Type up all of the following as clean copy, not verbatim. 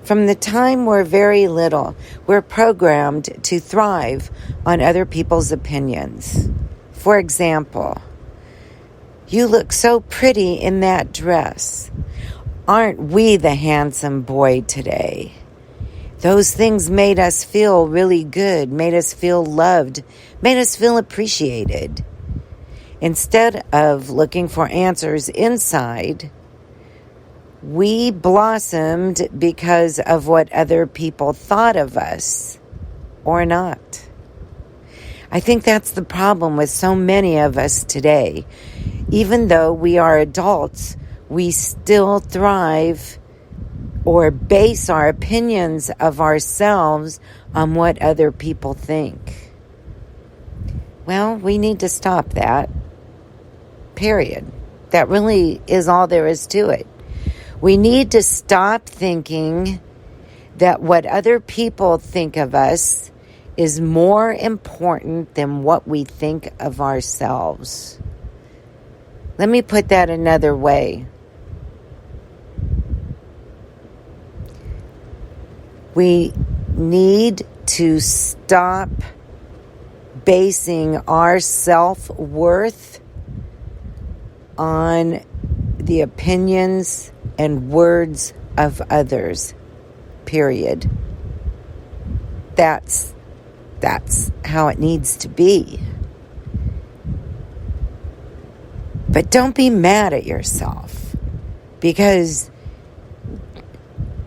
From the time we're very little, we're programmed to thrive on other people's opinions. For example, you look so pretty in that dress. Aren't we the handsome boy today? Those things made us feel really good, made us feel loved, made us feel appreciated. Instead of looking for answers inside, we blossomed because of what other people thought of us or not. I think that's the problem with so many of us today. Even though we are adults, we still thrive or base our opinions of ourselves on what other people think. Well, we need to stop that. Period. That really is all there is to it. We need to stop thinking that what other people think of us is more important than what we think of ourselves. Let me put that another way. We need to stop basing our self-worth on the opinions and words of others. Period. That's how it needs to be. But don't be mad at yourself, because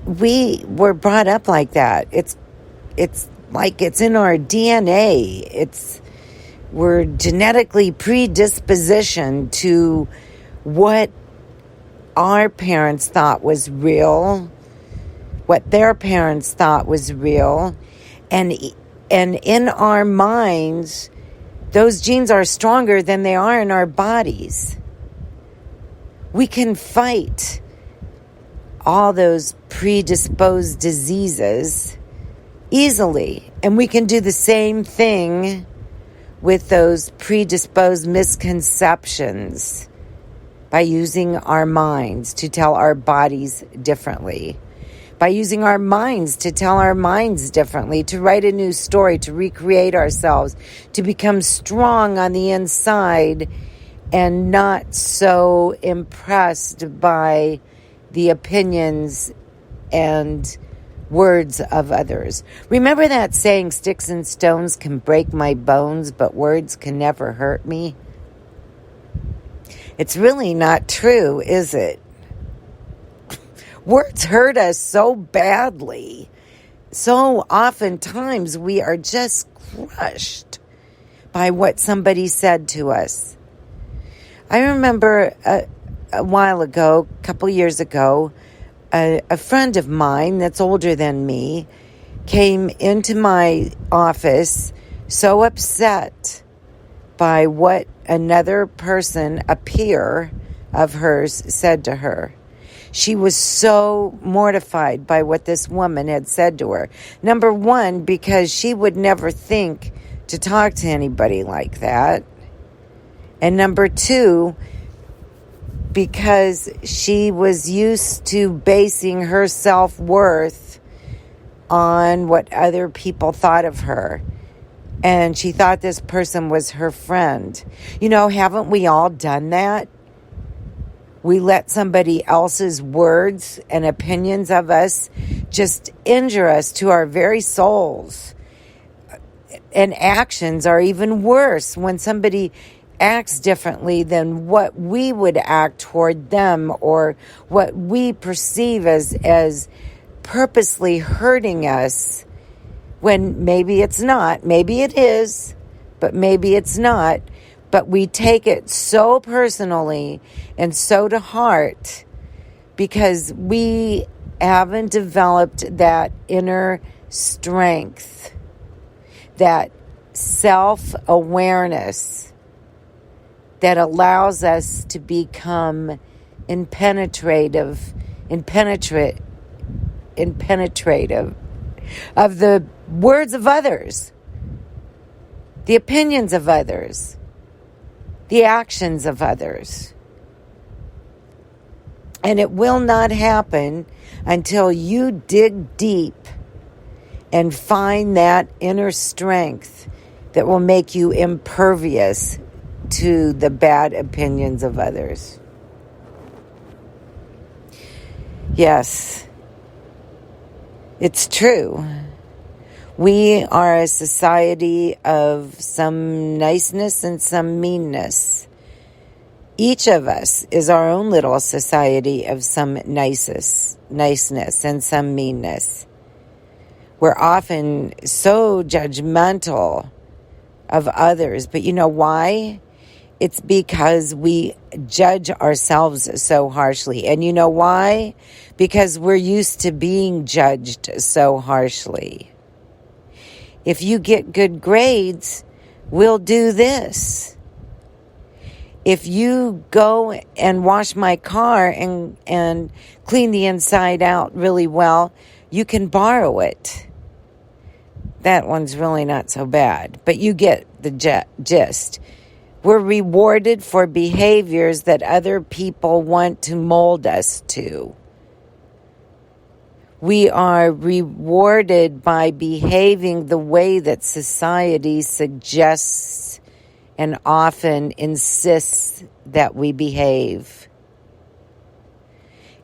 we were brought up like that. It's like it's in our DNA. We're genetically predispositioned to what our parents thought was real, what their parents thought was real, and in our minds, those genes are stronger than they are in our bodies. We can fight all those predisposed diseases easily, and we can do the same thing with those predisposed misconceptions by using our minds to tell our bodies differently, by using our minds to tell our minds differently, to write a new story, to recreate ourselves, to become strong on the inside and not so impressed by the opinions and words of others. Remember that saying, sticks and stones can break my bones, but words can never hurt me? It's really not true, is it? Words hurt us so badly. So oftentimes we are just crushed by what somebody said to us. I remember a while ago, a couple years ago, a friend of mine that's older than me came into my office so upset by what another person, a peer of hers, said to her. She was so mortified by what this woman had said to her. Number one, because she would never think to talk to anybody like that. And number two, because she was used to basing her self-worth on what other people thought of her. And she thought this person was her friend. You know, haven't we all done that? We let somebody else's words and opinions of us just injure us to our very souls. And actions are even worse when somebody acts differently than what we would act toward them, or what we perceive as purposely hurting us, when maybe it's not, maybe it is, but maybe it's not. But we take it so personally and so to heart because we haven't developed that inner strength, that self-awareness that allows us to become impenetrative of the words of others, the opinions of others, the actions of others. And it will not happen until you dig deep and find that inner strength that will make you impervious to the bad opinions of others. Yes, it's true. We are a society of some niceness and some meanness. Each of us is our own little society of some niceness and some meanness. We're often so judgmental of others, but you know why? It's because we judge ourselves so harshly. And you know why? Because we're used to being judged so harshly. If you get good grades, we'll do this. If you go and wash my car and clean the inside out really well, you can borrow it. That one's really not so bad, but you get the gist. We're rewarded for behaviors that other people want to mold us to. We are rewarded by behaving the way that society suggests and often insists that we behave.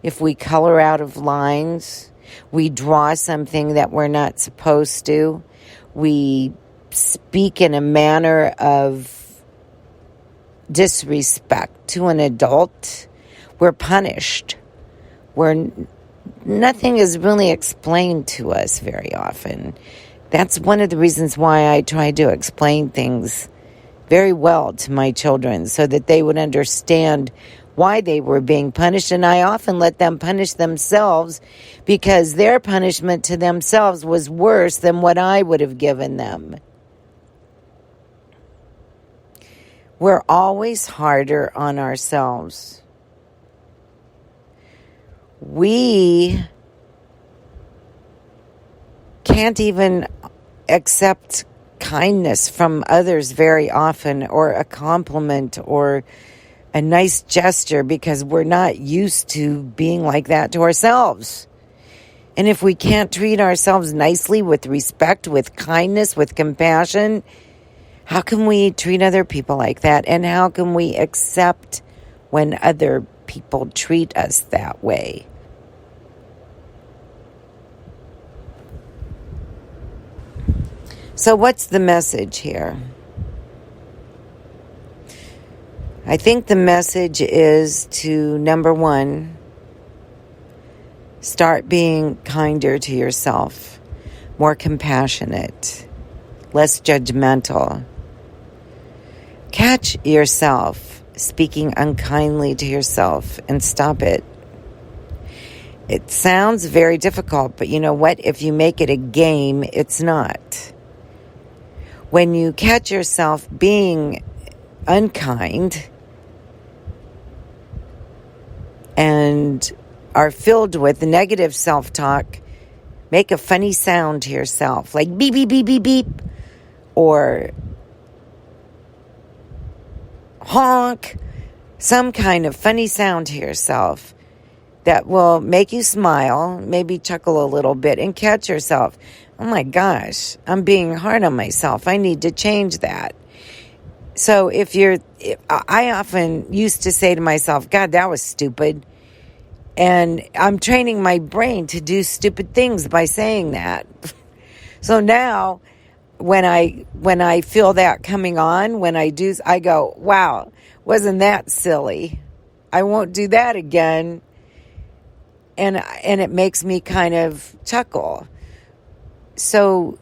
If we color out of lines, we draw something that we're not supposed to, we speak in a manner of disrespect to an adult, we're punished. Nothing is really explained to us very often. That's one of the reasons why I try to explain things very well to my children so that they would understand why they were being punished. And I often let them punish themselves because their punishment to themselves was worse than what I would have given them. We're always harder on ourselves. We can't even accept kindness from others very often, or a compliment or a nice gesture, because we're not used to being like that to ourselves. And if we can't treat ourselves nicely, with respect, with kindness, with compassion, how can we treat other people like that? And how can we accept when other people treat us that way? So what's the message here? I think the message is to, number one, start being kinder to yourself, more compassionate, less judgmental. Catch yourself speaking unkindly to yourself and stop it. It sounds very difficult, but you know what? If you make it a game, it's not. When you catch yourself being unkind and are filled with negative self-talk, make a funny sound to yourself, like beep, beep, beep, beep, beep, or honk, some kind of funny sound to yourself that will make you smile, maybe chuckle a little bit, and catch yourself. Oh my gosh, I'm being hard on myself. I need to change that. So I often used to say to myself, God, that was stupid. And I'm training my brain to do stupid things by saying that. So now when I feel that coming on, I go, wow, wasn't that silly? I won't do that again. And it makes me kind of chuckle. So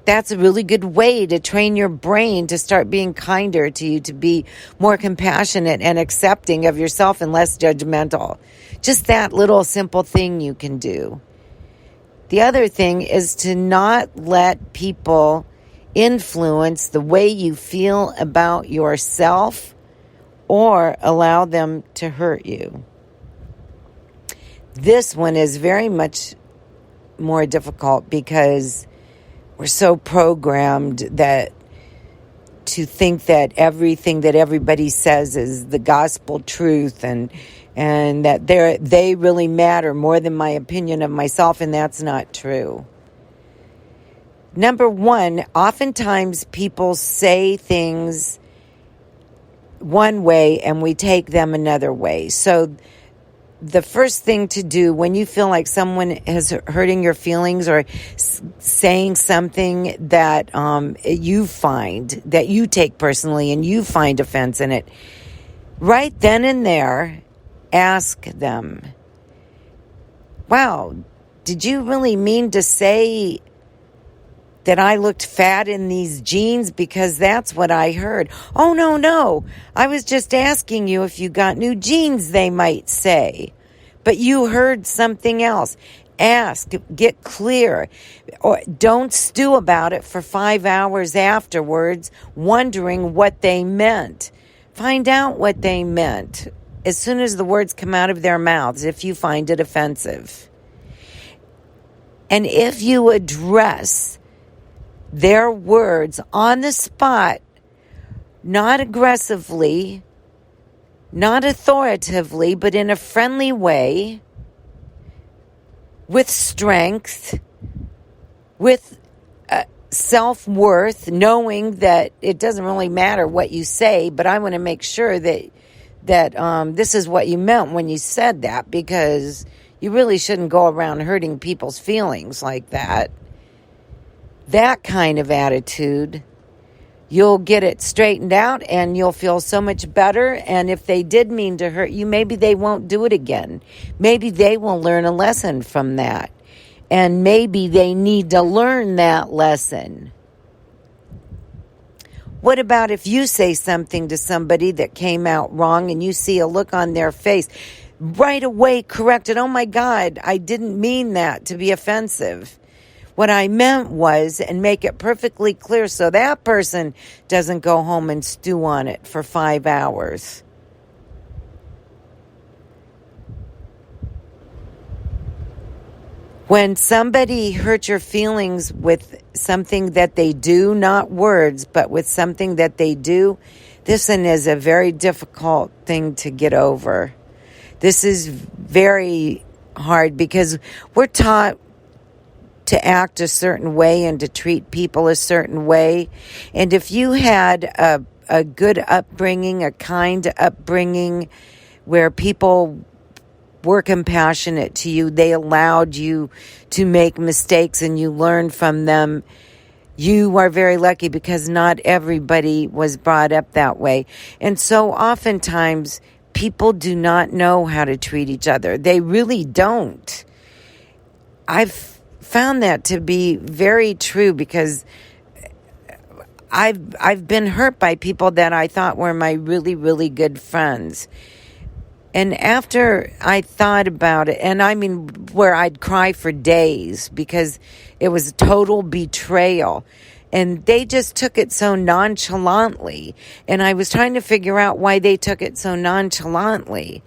that's a really good way to train your brain to start being kinder to you, to be more compassionate and accepting of yourself and less judgmental. Just that little simple thing you can do. The other thing is to not let people influence the way you feel about yourself or allow them to hurt you. This one is very much more difficult because we're so programmed that to think that everything that everybody says is the gospel truth and and that they really matter more than my opinion of myself, and that's not true. Number one, oftentimes people say things one way and we take them another way. So the first thing to do when you feel like someone is hurting your feelings or saying something that you find, that you take personally and you find offense in it, right then and there, ask them, wow, did you really mean to say that I looked fat in these jeans? Because that's what I heard. Oh, no. I was just asking you if you got new jeans, they might say. But you heard something else. Ask, get clear. Or don't stew about it for 5 hours afterwards, wondering what they meant. Find out what they meant as soon as the words come out of their mouths, if you find it offensive. And if you address their words on the spot, not aggressively, not authoritatively, but in a friendly way, with strength, with self-worth, knowing that it doesn't really matter what you say, but I want to make sure that this is what you meant when you said that, because you really shouldn't go around hurting people's feelings like that. That kind of attitude, you'll get it straightened out and you'll feel so much better. And if they did mean to hurt you, maybe they won't do it again. Maybe they will learn a lesson from that. And maybe they need to learn that lesson. What about if you say something to somebody that came out wrong and you see a look on their face, right away correct it? Oh my God, I didn't mean that to be offensive. What I meant was, and make it perfectly clear so that person doesn't go home and stew on it for 5 hours. When somebody hurts your feelings with something that they do, not words, but with something that they do, this one is a very difficult thing to get over. This is very hard because we're taught to act a certain way and to treat people a certain way. And if you had a good upbringing, a kind upbringing where people were compassionate to you, they allowed you to make mistakes and you learned from them, you are very lucky because not everybody was brought up that way. And so oftentimes people do not know how to treat each other. They really don't. I've found that to be very true because I've been hurt by people that I thought were my really, really good friends. And after I thought about it, and I mean where I'd cry for days because it was total betrayal. And they just took it so nonchalantly. And I was trying to figure out why they took it so nonchalantly.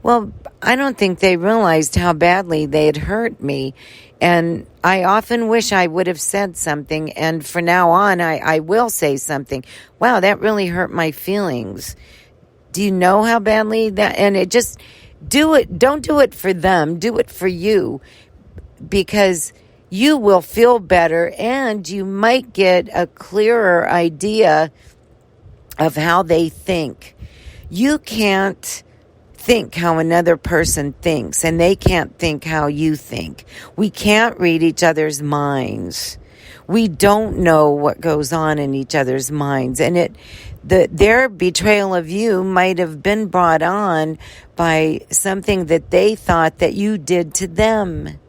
Well, I don't think they realized how badly they had hurt me. And I often wish I would have said something. And from now on, I will say something. Wow, that really hurt my feelings. Do you know how badly that? And it just, do it. Don't do it for them. Do it for you. Because you will feel better and you might get a clearer idea of how they think. You can't think how another person thinks, and they can't think how you think. We can't read each other's minds. We don't know what goes on in each other's minds, and their betrayal of you might have been brought on by something that they thought that you did to them.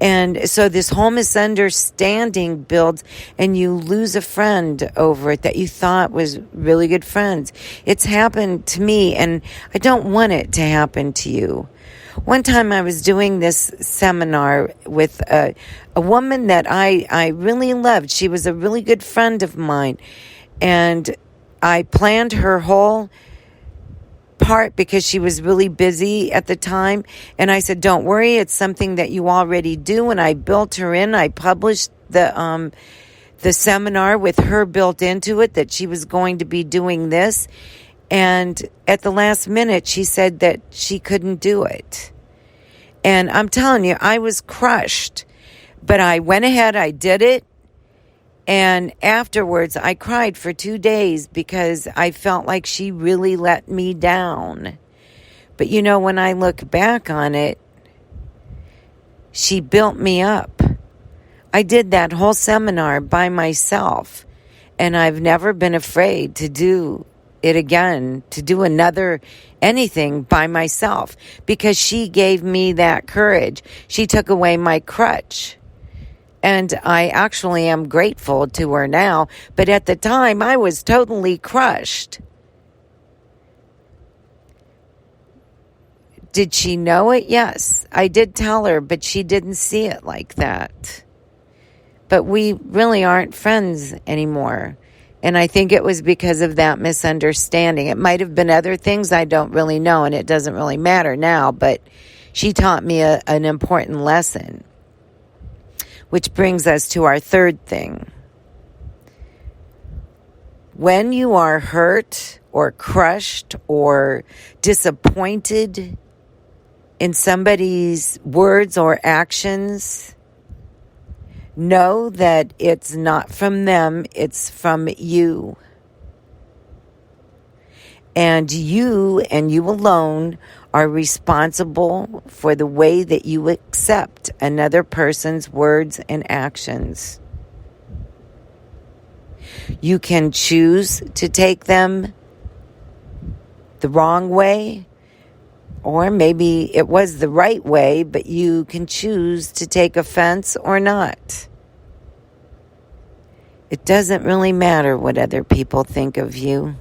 And so this whole misunderstanding builds, and you lose a friend over it that you thought was really good friends. It's happened to me, and I don't want it to happen to you. One time I was doing this seminar with a woman that I really loved. She was a really good friend of mine, and I planned her whole part because she was really busy at the time, and I said, don't worry, it's something that you already do. And I built her in. I published the seminar with her built into it, that she was going to be doing this. And at the last minute, she said that she couldn't do it. And I'm telling you, I was crushed. But I went ahead, I did it. And afterwards, I cried for 2 days because I felt like she really let me down. But you know, when I look back on it, she built me up. I did that whole seminar by myself. And I've never been afraid to do it again, to do anything by myself, because she gave me that courage. She took away my crutch. And I actually am grateful to her now. But at the time, I was totally crushed. Did she know it? Yes. I did tell her, but she didn't see it like that. But we really aren't friends anymore. And I think it was because of that misunderstanding. It might have been other things I don't really know, and it doesn't really matter now. But she taught me an important lesson. Which brings us to our third thing. When you are hurt or crushed or disappointed in somebody's words or actions, know that it's not from them, it's from you. And you alone are responsible for the way that you accept another person's words and actions. You can choose to take them the wrong way, or maybe it was the right way, but you can choose to take offense or not. It doesn't really matter what other people think of you.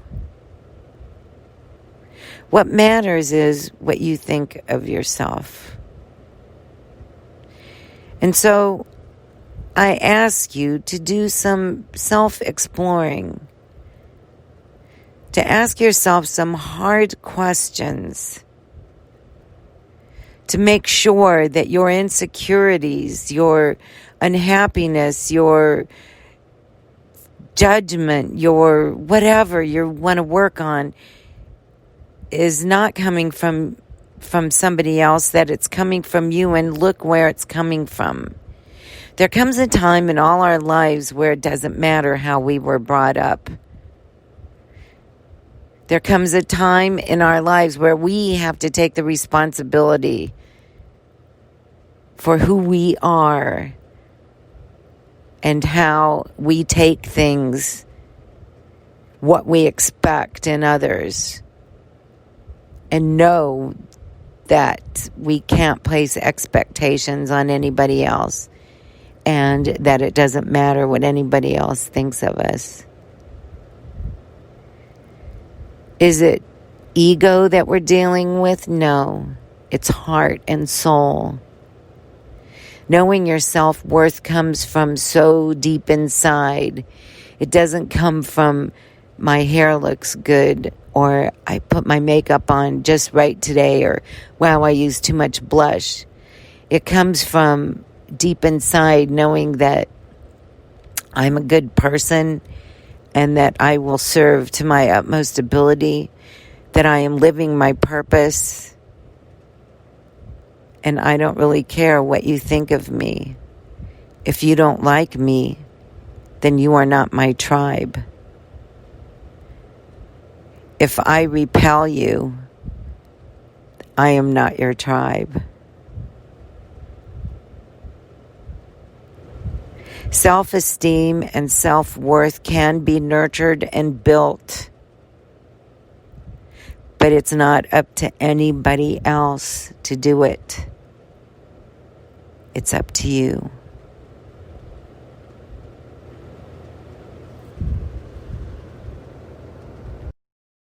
What matters is what you think of yourself. And so I ask you to do some self-exploring, to ask yourself some hard questions, to make sure that your insecurities, your unhappiness, your judgment, your whatever you want to work on is not coming from somebody else, that it's coming from you, and look where it's coming from. There comes a time in all our lives where it doesn't matter how we were brought up. There comes a time in our lives where we have to take the responsibility for who we are and how we take things, what we expect in others, and know that we can't place expectations on anybody else, and that it doesn't matter what anybody else thinks of us. Is it ego that we're dealing with? No, it's heart and soul. Knowing your self-worth comes from so deep inside. It doesn't come from my hair looks good, or I put my makeup on just right today, or wow, I used too much blush. It comes from deep inside, knowing that I'm a good person and that I will serve to my utmost ability, that I am living my purpose, and I don't really care what you think of me. If you don't like me, then you are not my tribe. If I repel you, I am not your tribe. Self-esteem and self-worth can be nurtured and built, but it's not up to anybody else to do it. It's up to you.